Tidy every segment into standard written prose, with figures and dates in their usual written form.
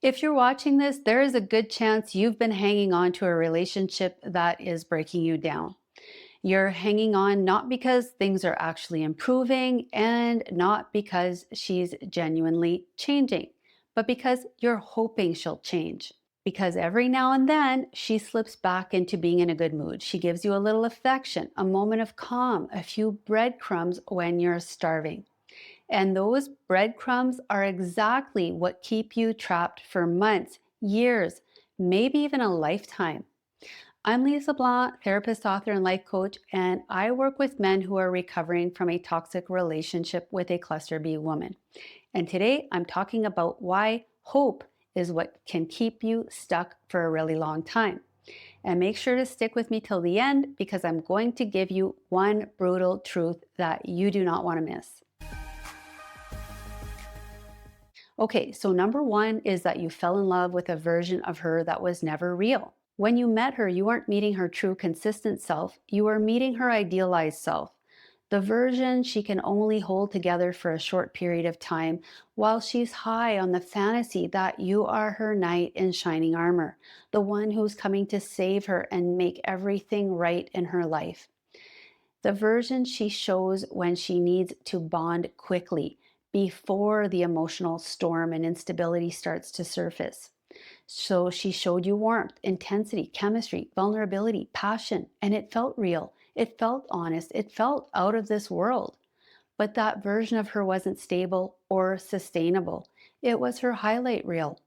If you're watching this, there is a good chance you've been hanging on to a relationship that is breaking you down. You're hanging on not because things are actually improving and not because she's genuinely changing, but because you're hoping she'll change. Because every now and then she slips back into being in a good mood. She gives you a little affection, a moment of calm, a few breadcrumbs when you're starving. And those breadcrumbs are exactly what keep you trapped for months, years, maybe even a lifetime. I'm Lise Leblanc, therapist, author, and life coach, and I work with men who are recovering from a toxic relationship with a cluster B woman. And today I'm talking about why hope is what can keep you stuck for a really long time. And make sure to stick with me till the end because I'm going to give you one brutal truth that you do not want to miss. Okay, so number one is that you fell in love with a version of her that was never real. When you met her, you weren't meeting her true, consistent self, you were meeting her idealized self. The version she can only hold together for a short period of time while she's high on the fantasy that you are her knight in shining armor, the one who's coming to save her and make everything right in her life. The version she shows when she needs to bond quickly before the emotional storm and instability starts to surface. So she showed you warmth, intensity, chemistry, vulnerability, passion, and it felt real. It felt honest. It felt out of this world. But that version of her wasn't stable or sustainable. It was her highlight reel.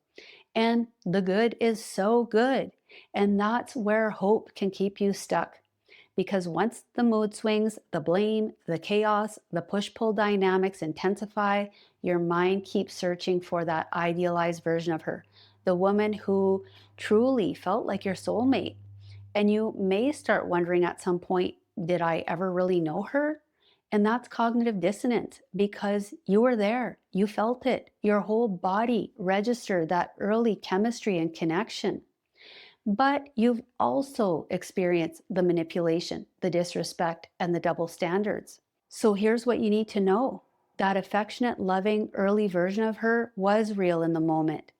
And the good is so good. And that's where hope can keep you stuck. Because once the mood swings, the blame, the chaos, the push pull dynamics intensify, your mind keeps searching for that idealized version of her, the woman who truly felt like your soulmate. And you may start wondering at some point, did I ever really know her? And that's cognitive dissonance because you were there, you felt it, your whole body registered that early chemistry and connection. But you've also experienced the manipulation, the disrespect, and the double standards. So here's what you need to know. That affectionate, loving, early version of her was real in the moment,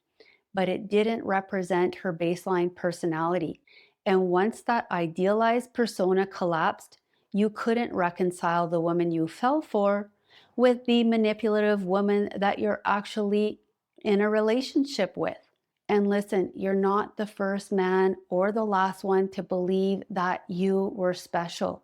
but it didn't represent her baseline personality. And once that idealized persona collapsed, you couldn't reconcile the woman you fell for with the manipulative woman that you're actually in a relationship with. And listen, you're not the first man or the last one to believe that you were special.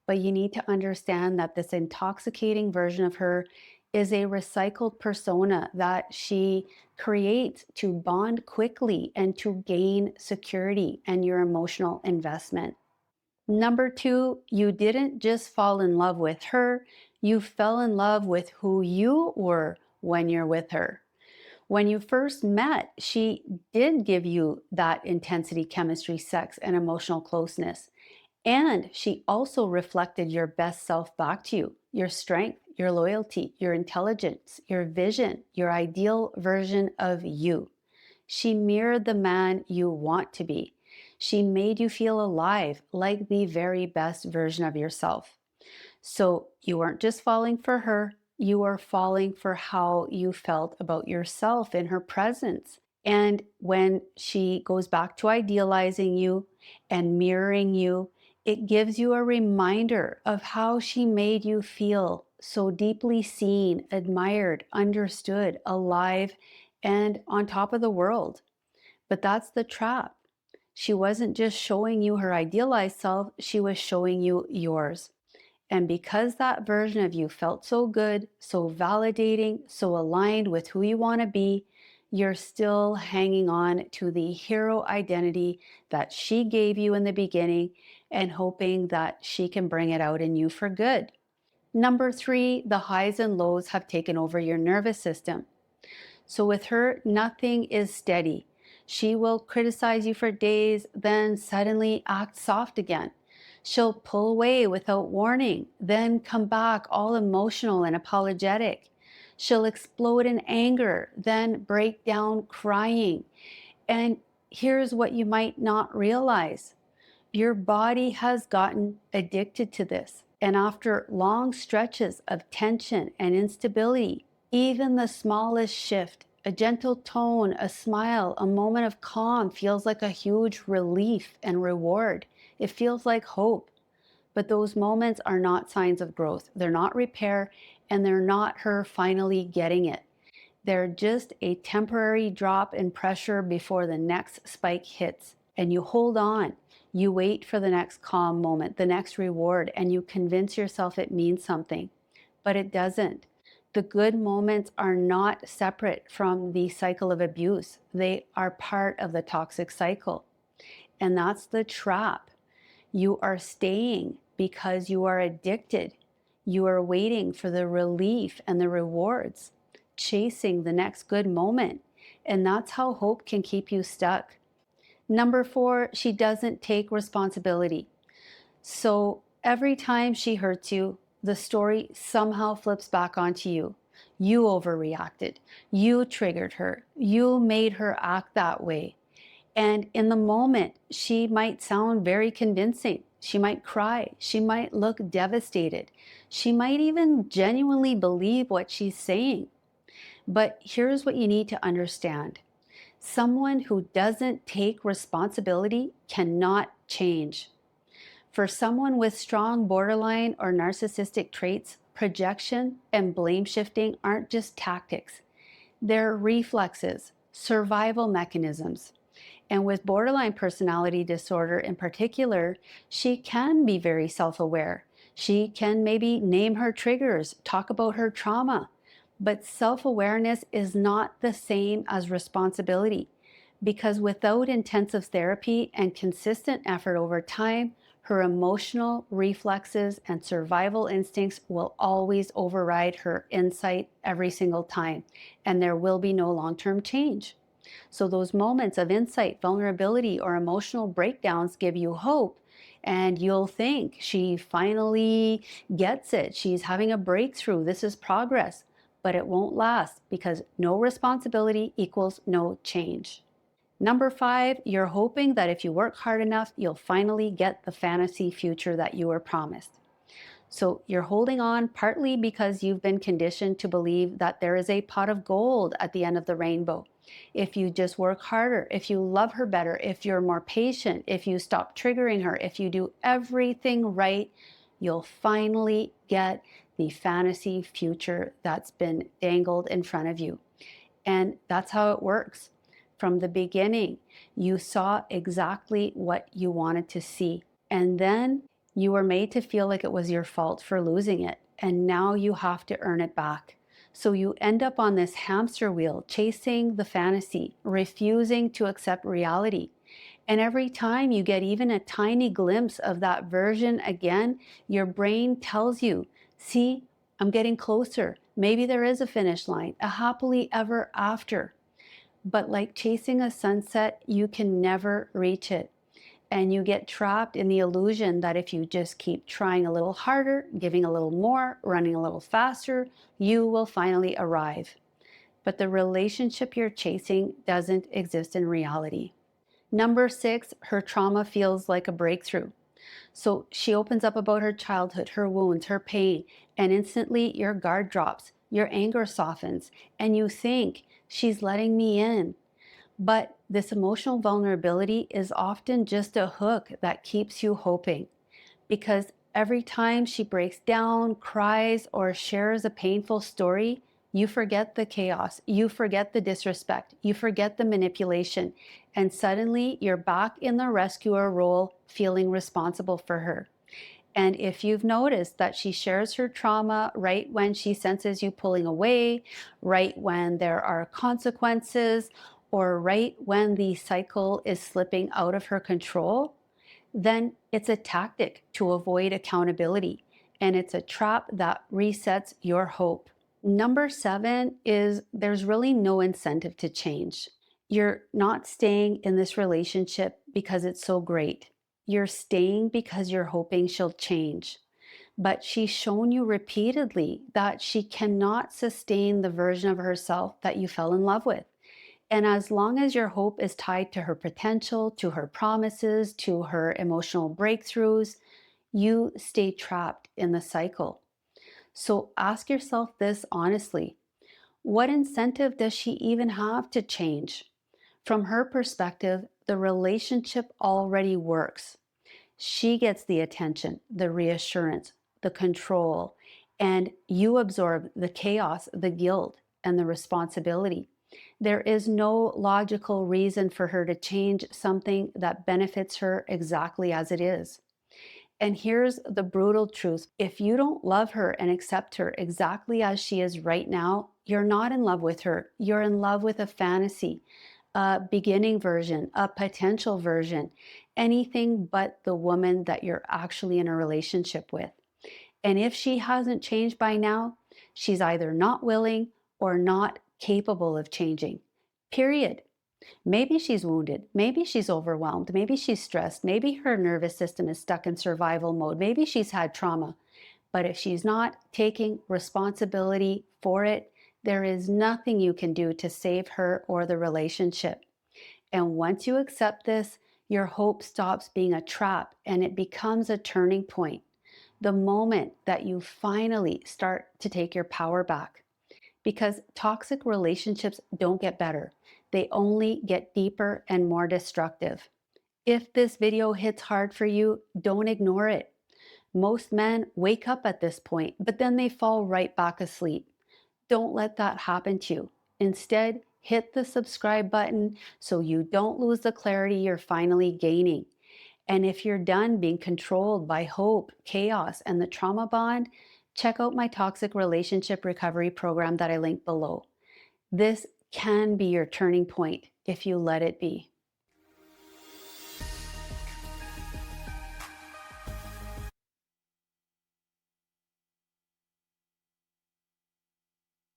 But you need to understand that this intoxicating version of her is a recycled persona that she creates to bond quickly and to gain security and your emotional investment. Number two, you didn't just fall in love with her, you fell in love with who you were when you're with her. When you first met, she did give you that intensity, chemistry, sex, and emotional closeness. And she also reflected your best self back to you, your strength, your loyalty, your intelligence, your vision, your ideal version of you. She mirrored the man you want to be. She made you feel alive, like the very best version of yourself. So you weren't just falling for her, you were falling for how you felt about yourself in her presence. And when she goes back to idealizing you and mirroring you, it gives you a reminder of how she made you feel so deeply seen, admired, understood, alive, and on top of the world. But that's the trap. She wasn't just showing you her idealized self, she was showing you yours. And because that version of you felt so good, so validating, so aligned with who you want to be, you're still hanging on to the hero identity that she gave you in the beginning and hoping that she can bring it out in you for good. Number three, the highs and lows have taken over your nervous system. So with her, nothing is steady. She will criticize you for days, then suddenly act soft again. She'll pull away without warning, then come back all emotional and apologetic. She'll explode in anger, then break down crying. And here's what you might not realize. Your body has gotten addicted to this. And after long stretches of tension and instability, even the smallest shift A gentle tone, a smile, a moment of calm feels like a huge relief and reward. It feels like hope. But those moments are not signs of growth. They're not repair, and they're not her finally getting it. They're just a temporary drop in pressure before the next spike hits. And you hold on. You wait for the next calm moment, the next reward, and you convince yourself it means something. But it doesn't. The good moments are not separate from the cycle of abuse. They are part of the toxic cycle. And that's the trap. You are staying because you are addicted. You are waiting for the relief and the rewards, chasing the next good moment. And that's how hope can keep you stuck. Number 4, she doesn't take responsibility. So every time she hurts you, the story somehow flips back onto you. You overreacted. You triggered her. You made her act that way. And in the moment, she might sound very convincing. She might cry. She might look devastated. She might even genuinely believe what she's saying. But here's what you need to understand. Someone who doesn't take responsibility cannot change. For someone with strong borderline or narcissistic traits, projection and blame shifting aren't just tactics. They're reflexes, survival mechanisms. And with borderline personality disorder in particular, she can be very self-aware. She can maybe name her triggers, talk about her trauma. But self-awareness is not the same as responsibility, because without intensive therapy and consistent effort over time, her emotional reflexes and survival instincts will always override her insight every single time, and there will be no long-term change. So those moments of insight, vulnerability, or emotional breakdowns give you hope, and you'll think she finally gets it. She's having a breakthrough. This is progress, but it won't last because no responsibility equals no change. Number 5, you're hoping that if you work hard enough, you'll finally get the fantasy future that you were promised. So you're holding on partly because you've been conditioned to believe that there is a pot of gold at the end of the rainbow. If you just work harder, if you love her better, if you're more patient, if you stop triggering her, if you do everything right, you'll finally get the fantasy future that's been dangled in front of you. And that's how it works. From the beginning, you saw exactly what you wanted to see. And then you were made to feel like it was your fault for losing it. And now you have to earn it back. So you end up on this hamster wheel, chasing the fantasy, refusing to accept reality. And every time you get even a tiny glimpse of that version again, your brain tells you, see, I'm getting closer. Maybe there is a finish line, a happily ever after. But like chasing a sunset, you can never reach it. And you get trapped in the illusion that if you just keep trying a little harder, giving a little more, running a little faster, you will finally arrive. But the relationship you're chasing doesn't exist in reality. Number 6, her trauma feels like a breakthrough. So she opens up about her childhood, her wounds, her pain, and instantly your guard drops, your anger softens, and you think, she's letting me in. But this emotional vulnerability is often just a hook that keeps you hoping, because every time she breaks down, cries, or shares a painful story, you forget the chaos, you forget the disrespect, you forget the manipulation, and suddenly you're back in the rescuer role, feeling responsible for her. And if you've noticed that she shares her trauma right when she senses you pulling away, right when there are consequences, or right when the cycle is slipping out of her control, then it's a tactic to avoid accountability. And it's a trap that resets your hope. Number 7 is there's really no incentive to change. You're not staying in this relationship because it's so great. You're staying because you're hoping she'll change. But she's shown you repeatedly that she cannot sustain the version of herself that you fell in love with. And as long as your hope is tied to her potential, to her promises, to her emotional breakthroughs, you stay trapped in the cycle. So ask yourself this honestly. What incentive does she even have to change? From her perspective, the relationship already works. She gets the attention, the reassurance, the control, and you absorb the chaos, the guilt, and the responsibility. There is no logical reason for her to change something that benefits her exactly as it is. And here's the brutal truth: if you don't love her and accept her exactly as she is right now, you're not in love with her. You're in love with a fantasy, a beginning version, a potential version, anything but the woman that you're actually in a relationship with. And if she hasn't changed by now, she's either not willing or not capable of changing. Period. Maybe she's wounded. Maybe she's overwhelmed. Maybe she's stressed. Maybe her nervous system is stuck in survival mode. Maybe she's had trauma. But if she's not taking responsibility for it, there is nothing you can do to save her or the relationship. And once you accept this, your hope stops being a trap and it becomes a turning point. The moment that you finally start to take your power back. Because toxic relationships don't get better, they only get deeper and more destructive. If this video hits hard for you, don't ignore it. Most men wake up at this point, but then they fall right back asleep. Don't let that happen to you. Instead, hit the subscribe button so you don't lose the clarity you're finally gaining. And if you're done being controlled by hope, chaos, and the trauma bond, check out my toxic relationship recovery program that I linked below. This can be your turning point if you let it be.